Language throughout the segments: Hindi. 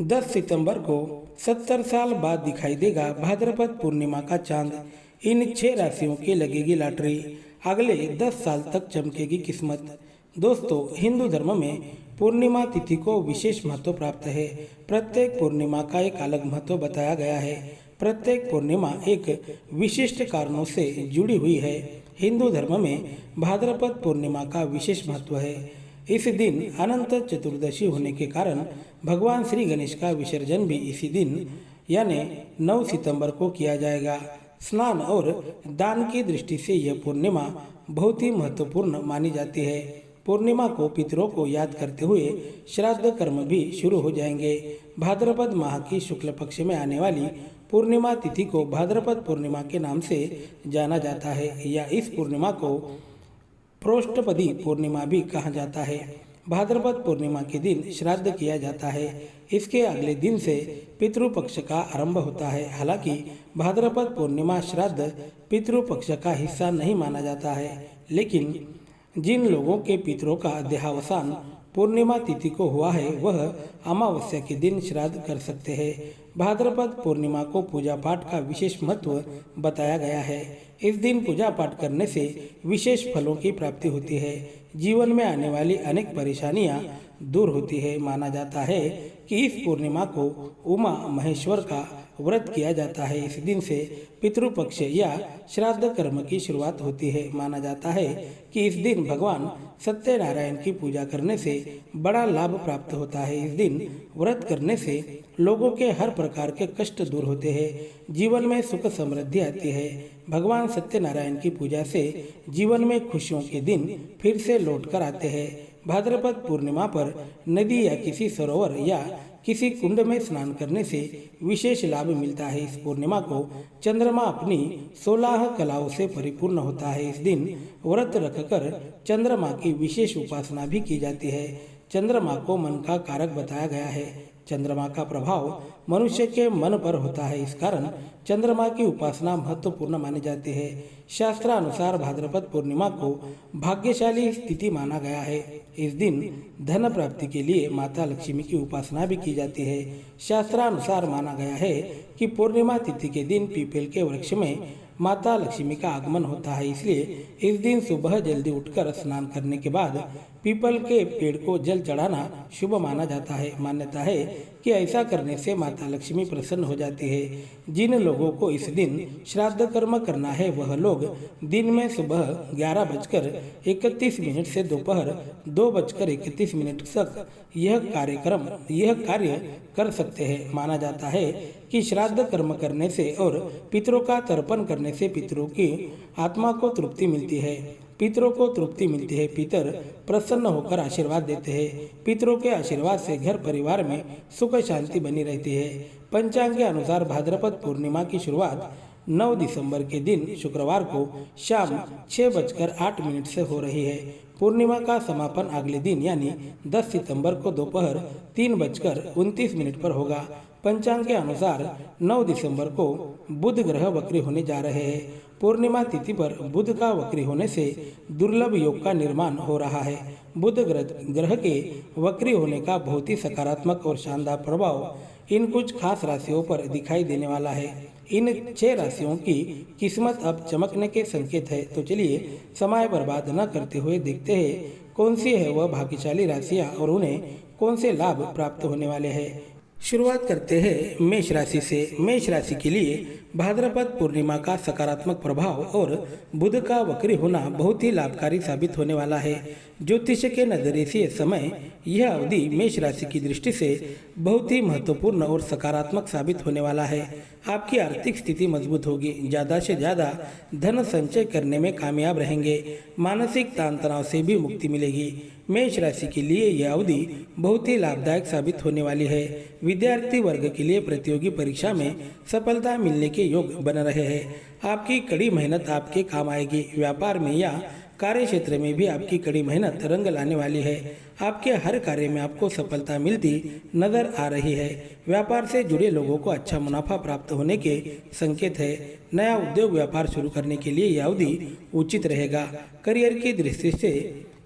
10 सितंबर को 70 साल बाद दिखाई देगा भाद्रपद पूर्णिमा का चांद। इन 6 राशियों की लगेगी लॉटरी, अगले 10 साल तक चमकेगी किस्मत। दोस्तों, हिंदू धर्म में पूर्णिमा तिथि को विशेष महत्व प्राप्त है। प्रत्येक पूर्णिमा का एक अलग महत्व बताया गया है। प्रत्येक पूर्णिमा एक विशिष्ट कारणों से जुड़ी हुई है। हिंदू धर्म में भाद्रपद पूर्णिमा का विशेष महत्व है। इस दिन अनंत चतुर्दशी होने के कारण भगवान श्री गणेश का विसर्जन भी इसी दिन यानी 9 सितंबर को किया जाएगा। स्नान और दान की दृष्टि से यह पूर्णिमा बहुत ही महत्वपूर्ण मानी जाती है। पूर्णिमा को पितरों को याद करते हुए श्राद्ध कर्म भी शुरू हो जाएंगे। भाद्रपद माह की शुक्ल पक्ष में आने वाली पूर्णिमा तिथि को भाद्रपद पूर्णिमा के नाम से जाना जाता है या इस पूर्णिमा को प्रोष्ठपदी पूर्णिमा भी कहा जाता है। भाद्रपद पूर्णिमा के दिन श्राद्ध किया जाता है। इसके अगले दिन से पितृपक्ष का आरंभ होता है। हालांकि भाद्रपद पूर्णिमा श्राद्ध पितृपक्ष का हिस्सा नहीं माना जाता है, लेकिन जिन लोगों के पितरों का देहावसान पूर्णिमा तिथि को हुआ है वह अमावस्या के दिन श्राद्ध कर सकते हैं। भाद्रपद पूर्णिमा को पूजा पाठ का विशेष महत्व बताया गया है। इस दिन पूजा पाठ करने से विशेष फलों की प्राप्ति होती है। जीवन में आने वाली अनेक परेशानियां दूर होती है। माना जाता है कि इस पूर्णिमा को उमा महेश्वर का व्रत किया जाता है। इस दिन से पितृपक्ष या श्राद्ध कर्म की शुरुआत होती है। माना जाता है कि इस दिन भगवान सत्यनारायण की पूजा करने से बड़ा लाभ प्राप्त होता है। इस दिन व्रत करने से लोगों के हर प्रकार के कष्ट दूर होते हैं। जीवन में सुख समृद्धि आती है। भगवान सत्यनारायण की पूजा से जीवन में खुशियों के दिन फिर से लौट कर आते हैं। भाद्रपद पूर्णिमा पर नदी या किसी सरोवर या किसी कुंड में स्नान करने से विशेष लाभ मिलता है। इस पूर्णिमा को चंद्रमा अपनी 16 कलाओं से परिपूर्ण होता है। इस दिन व्रत रखकर चंद्रमा की विशेष उपासना भी की जाती है। चंद्रमा को मन का कारक बताया गया है। चंद्रमा का प्रभाव मनुष्य के मन पर होता है। इस कारण चंद्रमा की उपासना महत्वपूर्ण मानी जाती है। शास्त्रानुसार भाद्रपद पूर्णिमा को भाग्यशाली तिथि माना गया है। इस दिन धन प्राप्ति के लिए माता लक्ष्मी की उपासना भी की जाती है। शास्त्रानुसार माना गया है कि पूर्णिमा तिथि के दिन पीपल के वृक्ष में माता लक्ष्मी का आगमन होता है। इसलिए इस दिन सुबह जल्दी उठकर स्नान करने के बाद पीपल के पेड़ को जल चढ़ाना शुभ माना जाता है। मान्यता है कि ऐसा करने से माता लक्ष्मी प्रसन्न हो जाती है। जिन लोगों को इस दिन श्राद्ध कर्म करना है वह लोग दिन में सुबह 11:31 से दोपहर 2:31 तक यह कार्य कर सकते हैं। माना जाता है कि श्राद्ध कर्म करने से और पितरों का तर्पण करने से पितरों की आत्मा को तृप्ति मिलती है। पितरों को तृप्ति मिलती है। पितर प्रसन्न होकर आशीर्वाद देते हैं। पितरों के आशीर्वाद से घर परिवार में सुख शांति बनी रहती है। पंचांग के अनुसार भाद्रपद पूर्णिमा की शुरुआत 9 दिसंबर के दिन शुक्रवार को शाम 6:08 से हो रही है। पूर्णिमा का समापन अगले दिन यानी 10 सितंबर को दोपहर 3:29 पर होगा। पंचांग के अनुसार 9 दिसंबर को बुध ग्रह वक्री होने जा रहे हैं। पूर्णिमा तिथि पर बुध का वक्री होने से दुर्लभ योग का निर्माण हो रहा है। बुध ग्रह के वक्री होने का बहुत ही सकारात्मक और शानदार प्रभाव इन कुछ खास राशियों पर दिखाई देने वाला है। इन 6 राशियों की किस्मत अब चमकने के संकेत है। तो चलिए समय बर्बाद न करते हुए देखते हैं कौन सी है वह भाग्यशाली राशियाँ और उन्हें कौन से लाभ प्राप्त होने वाले हैं। शुरुआत करते हैं मेष राशि से। मेष राशि के लिए भाद्रपद पूर्णिमा का सकारात्मक प्रभाव और बुध का वक्री होना बहुत ही लाभकारी साबित होने वाला है। ज्योतिष के नजरिए से समय यह अवधि मेष राशि की दृष्टि से बहुत ही महत्वपूर्ण और सकारात्मक साबित होने वाला है। आपकी आर्थिक स्थिति मजबूत होगी। ज़्यादा से ज़्यादा धन संचय करने में कामयाब रहेंगे। मानसिक तान तनाव से भी मुक्ति मिलेगी। मेष राशि के लिए यह अवधि बहुत ही लाभदायक साबित होने वाली है। विद्यार्थी वर्ग के लिए प्रतियोगी परीक्षा में सफलता मिलने के योग बन रहे हैं। आपकी कड़ी मेहनत आपके काम आएगी। व्यापार में या कार्य क्षेत्र में भी आपकी कड़ी मेहनत रंग लाने वाली है। आपके हर कार्य में आपको सफलता मिलती नजर आ रही है। व्यापार से जुड़े लोगों को अच्छा मुनाफा प्राप्त होने के संकेत है। नया उद्योग व्यापार शुरू करने के लिए यह अवधि उचित रहेगा। करियर की दृष्टि से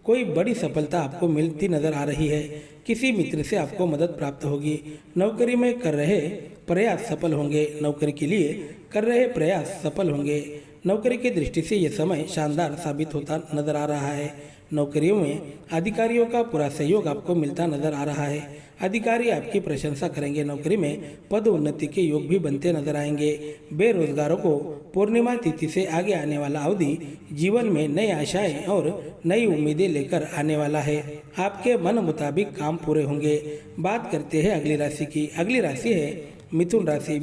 कोई बड़ी सफलता आपको मिलती नजर आ रही है। किसी मित्र से आपको मदद प्राप्त होगी। नौकरी में कर रहे प्रयास सफल होंगे। नौकरी के लिए कर रहे प्रयास सफल होंगे। नौकरी की दृष्टि से यह समय शानदार साबित होता नजर आ रहा है। नौकरियों में अधिकारियों का पूरा सहयोग आपको मिलता नजर आ रहा है। अधिकारी आपकी प्रशंसा करेंगे। नौकरी में पद उन्नति के योग भी बनते नजर आएंगे। बेरोजगारों को पूर्णिमा तिथि से आगे आने वाला अवधि जीवन में नई आशाएं और नई उम्मीदें लेकर आने वाला है। आपके मन मुताबिक काम पूरे होंगे। बात करते हैं अगली राशि की। अगली राशि है मिथुन राशि।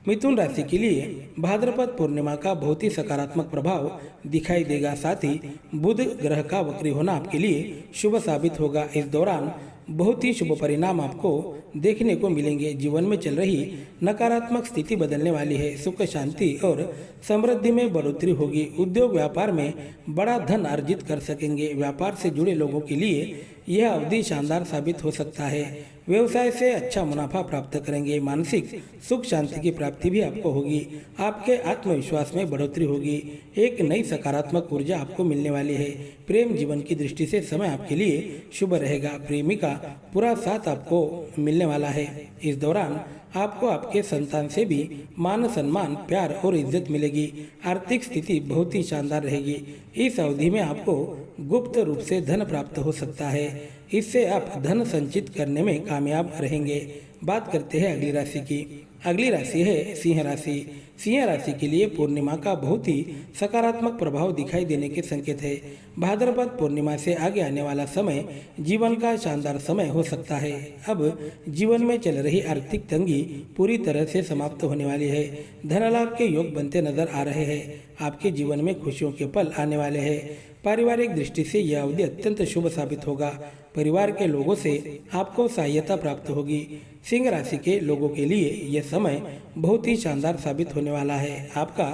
मिथुन राशि के लिए भाद्रपद पूर्णिमा का बहुत ही सकारात्मक प्रभाव दिखाई देगा। साथ ही बुध ग्रह का वक्री होना आपके लिए शुभ साबित होगा। इस दौरान बहुत ही शुभ परिणाम आपको देखने को मिलेंगे। जीवन में चल रही नकारात्मक स्थिति बदलने वाली है। सुख शांति और समृद्धि में बढ़ोतरी होगी। उद्योग व्यापार में बड़ा धन अर्जित कर सकेंगे। व्यापार से जुड़े लोगों के लिए यह अवधि शानदार साबित हो सकता है। व्यवसाय से अच्छा मुनाफा प्राप्त करेंगे। मानसिक सुख शांति की प्राप्ति भी आपको होगी। आपके आत्मविश्वास में बढ़ोतरी होगी। एक नई सकारात्मक ऊर्जा आपको मिलने वाली है। प्रेम जीवन की दृष्टि से समय आपके लिए शुभ रहेगा। प्रेमी का पूरा साथ आपको मिलने वाला है। इस दौरान आपको आपके संतान से भी मान सम्मान, प्यार और इज्जत मिलेगी। आर्थिक स्थिति बहुत ही शानदार रहेगी। इस अवधि में आपको गुप्त रूप से धन प्राप्त हो सकता है। इससे आप धन संचित करने में कामयाब रहेंगे। बात करते हैं अगली राशि की। अगली राशि है सिंह राशि। सिंह राशि के लिए पूर्णिमा का बहुत ही सकारात्मक प्रभाव दिखाई देने के संकेत है। भाद्रपद पूर्णिमा से आगे आने वाला समय जीवन का शानदार समय हो सकता है। अब जीवन में चल रही आर्थिक तंगी पूरी तरह से समाप्त होने वाली है। धन लाभ के योग बनते नजर आ रहे हैं। आपके जीवन में खुशियों के पल आने वाले हैं। पारिवारिक दृष्टि से यह अवधि अत्यंत शुभ साबित होगा। परिवार के लोगों से आपको सहायता प्राप्त होगी। सिंह राशि के लोगों के लिए यह समय बहुत ही शानदार साबित होने वाला है। आपका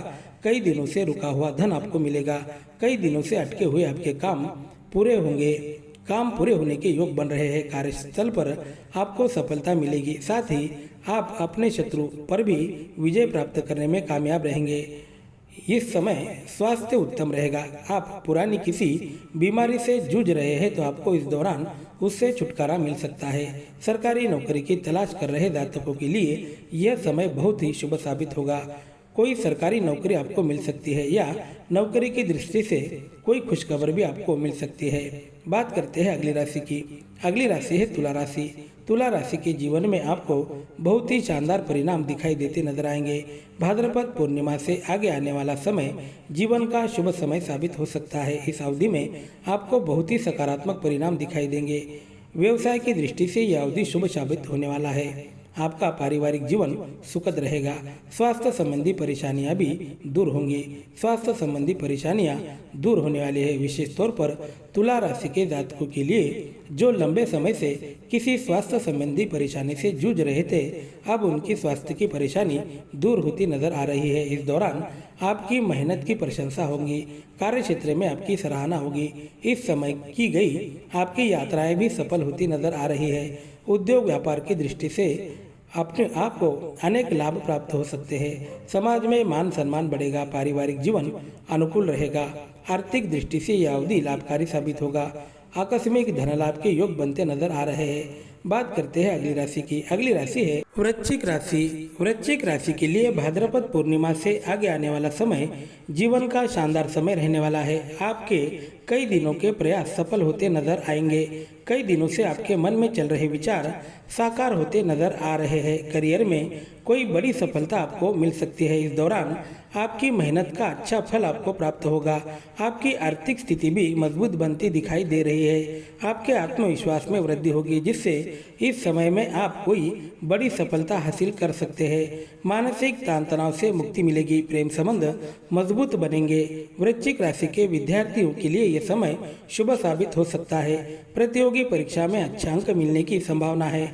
कई दिनों से रुका हुआ धन आपको मिलेगा। कई दिनों से अटके हुए आपके काम पूरे होंगे। काम पूरे होने के योग बन रहे हैं। कार्यस्थल पर आपको सफलता मिलेगी। साथ ही आप अपने शत्रु पर भी विजय प्राप्त करने में कामयाब रहेंगे। इस समय स्वास्थ्य उत्तम रहेगा। आप पुरानी किसी बीमारी से जूझ रहे हैं तो आपको इस दौरान उससे छुटकारा मिल सकता है। सरकारी नौकरी की तलाश कर रहे जातकों के लिए यह समय बहुत ही शुभ साबित होगा। कोई सरकारी नौकरी आपको मिल सकती है या नौकरी की दृष्टि से कोई खुशखबर भी आपको मिल सकती है। बात करते हैं अगली राशि की। अगली राशि है तुला राशि। तुला राशि के जीवन में आपको बहुत ही शानदार परिणाम दिखाई देते नजर आएंगे। भाद्रपद पूर्णिमा से आगे आने वाला समय जीवन का शुभ समय साबित हो सकता है। इस अवधि में आपको बहुत ही सकारात्मक परिणाम दिखाई देंगे। व्यवसाय की दृष्टि से यह अवधि शुभ साबित होने वाला है। आपका पारिवारिक जीवन सुखद रहेगा। स्वास्थ्य संबंधी परेशानियां भी दूर होंगी। स्वास्थ्य संबंधी परेशानियां दूर होने वाली है। विशेष तौर पर तुला राशि के जातकों के लिए जो लंबे समय से किसी स्वास्थ्य संबंधी परेशानी से जूझ रहे थे, अब उनकी स्वास्थ्य की परेशानी दूर होती नजर आ रही है। इस दौरान आपकी मेहनत की प्रशंसा होगी। कार्य क्षेत्र में आपकी सराहना होगी। इस समय की गई आपकी यात्राएं भी सफल होती नजर आ रही है। उद्योग व्यापार की दृष्टि से अपने आप को अनेक लाभ प्राप्त हो सकते हैं। समाज में मान सम्मान बढ़ेगा। पारिवारिक जीवन अनुकूल रहेगा। आर्थिक दृष्टि से यह अवधि लाभकारी साबित होगा। आकस्मिक धन लाभ के योग बनते नजर आ रहे हैं। बात करते हैं अगली राशि की। अगली राशि है वृश्चिक राशि। वृश्चिक राशि के लिए भाद्रपद पूर्णिमा से आगे आने वाला समय जीवन का शानदार समय रहने वाला है। आपके कई दिनों के प्रयास सफल होते नजर आएंगे। कई दिनों से आपके मन में चल रहे विचार साकार होते नजर आ रहे हैं। करियर में कोई बड़ी सफलता आपको मिल सकती है। इस दौरान आपकी मेहनत का अच्छा फल आपको प्राप्त होगा। आपकी आर्थिक स्थिति भी मजबूत बनती दिखाई दे रही है। आपके आत्मविश्वास में वृद्धि होगी, जिससे इस समय में आप कोई बड़ी सफलता हासिल कर सकते हैं। मानसिक तान तनाव से मुक्ति मिलेगी। प्रेम संबंध मजबूत बनेंगे। वृश्चिक राशि के विद्यार्थियों के लिए यह समय शुभ साबित हो सकता है। प्रतियोगी परीक्षा में अच्छा अंक मिलने की संभावना है।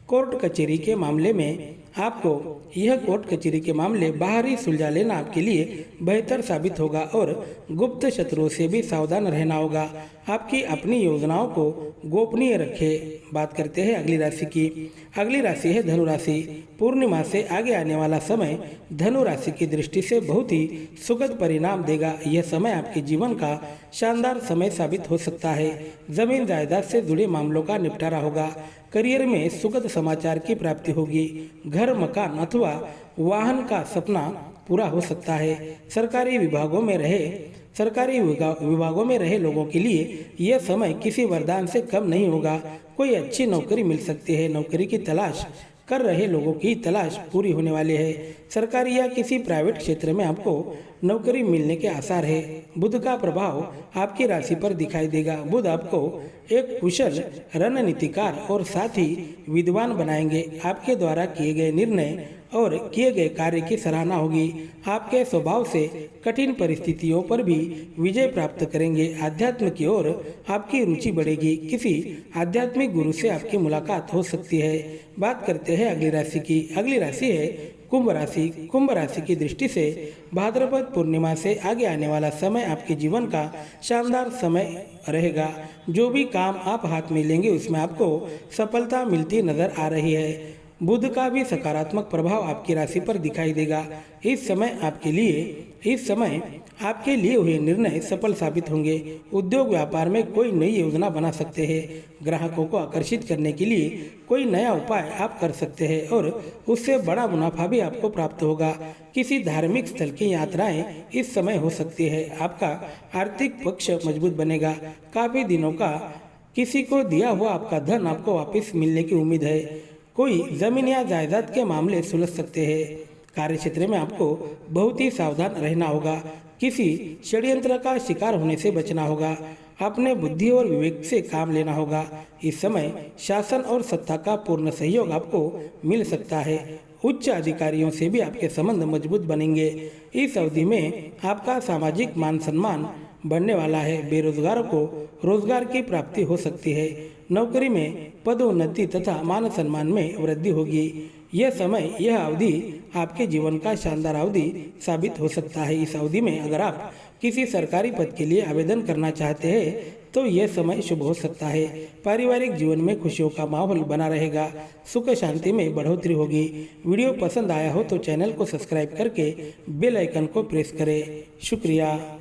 कोर्ट कचहरी के मामले में आपको यह कोर्ट कचहरी के मामले बाहरी सुलझा लेना आपके लिए बेहतर साबित होगा और गुप्त शत्रुओं से भी सावधान रहना होगा। आपकी अपनी योजनाओं को गोपनीय रखें। बात करते हैं अगली राशि की। अगली राशि है धनु राशि। पूर्णिमा से आगे आने वाला समय धनु राशि की दृष्टि से बहुत ही सुखद परिणाम देगा। यह समय आपके जीवन का शानदार समय साबित हो सकता है। जमीन जायदाद से जुड़े मामलों का निपटारा होगा। करियर में सुखद समाचार की प्राप्ति होगी। घर, मकान अथवा वाहन का सपना पूरा हो सकता है। सरकारी विभागों में रहे लोगों के लिए यह समय किसी वरदान से कम नहीं होगा। कोई अच्छी नौकरी मिल सकती है। नौकरी की तलाश कर रहे लोगों की तलाश पूरी होने वाली है। सरकारी या किसी प्राइवेट क्षेत्र में आपको नौकरी मिलने के आसार है। बुध का प्रभाव आपकी राशि पर दिखाई देगा। बुध आपको एक कुशल रणनीतिकार और साथ ही विद्वान बनाएंगे। आपके द्वारा किए गए निर्णय और किए गए कार्य की सराहना होगी। आपके स्वभाव से कठिन परिस्थितियों पर भी विजय प्राप्त करेंगे। अध्यात्म की ओर आपकी रुचि बढ़ेगी। किसी आध्यात्मिक गुरु से आपकी मुलाकात हो सकती है। बात करते हैं अगली राशि की। अगली राशि है कुंभ राशि। कुंभ राशि की दृष्टि से भाद्रपद पूर्णिमा से आगे आने वाला समय आपके जीवन का शानदार समय रहेगा। जो भी काम आप हाथ में लेंगे उसमें आपको सफलता मिलती नजर आ रही है। बुध का भी सकारात्मक प्रभाव आपकी राशि पर दिखाई देगा। इस समय आपके लिए हुए निर्णय सफल साबित होंगे। उद्योग व्यापार में कोई नई योजना बना सकते हैं। ग्राहकों को आकर्षित करने के लिए कोई नया उपाय आप कर सकते हैं और उससे बड़ा मुनाफा भी आपको प्राप्त होगा। किसी धार्मिक स्थल की यात्राएं इस समय हो सकती है। आपका आर्थिक पक्ष मजबूत बनेगा। काफी दिनों का किसी को दिया हुआ आपका धन आपको वापस मिलने की उम्मीद है। कोई जमीन या जायदाद के मामले सुलझ सकते हैं। कार्य क्षेत्र में आपको बहुत ही सावधान रहना होगा। किसी षड्यंत्र का शिकार होने से बचना होगा। अपने बुद्धि और विवेक से काम लेना होगा। इस समय शासन और सत्ता का पूर्ण सहयोग आपको मिल सकता है। उच्च अधिकारियों से भी आपके संबंध मजबूत बनेंगे। इस अवधि में आपका सामाजिक मान सम्मान बढ़ने वाला है। बेरोजगारों को रोजगार की प्राप्ति हो सकती है। नौकरी में पदोन्नति तथा मान सम्मान में वृद्धि होगी। यह अवधि आपके जीवन का शानदार अवधि साबित हो सकता है। इस अवधि में अगर आप किसी सरकारी पद के लिए आवेदन करना चाहते हैं तो यह समय शुभ हो सकता है। पारिवारिक जीवन में खुशियों का माहौल बना रहेगा। सुख शांति में बढ़ोतरी होगी। वीडियो पसंद आया हो तो चैनल को सब्सक्राइब करके बेल आइकन को प्रेस करें। शुक्रिया।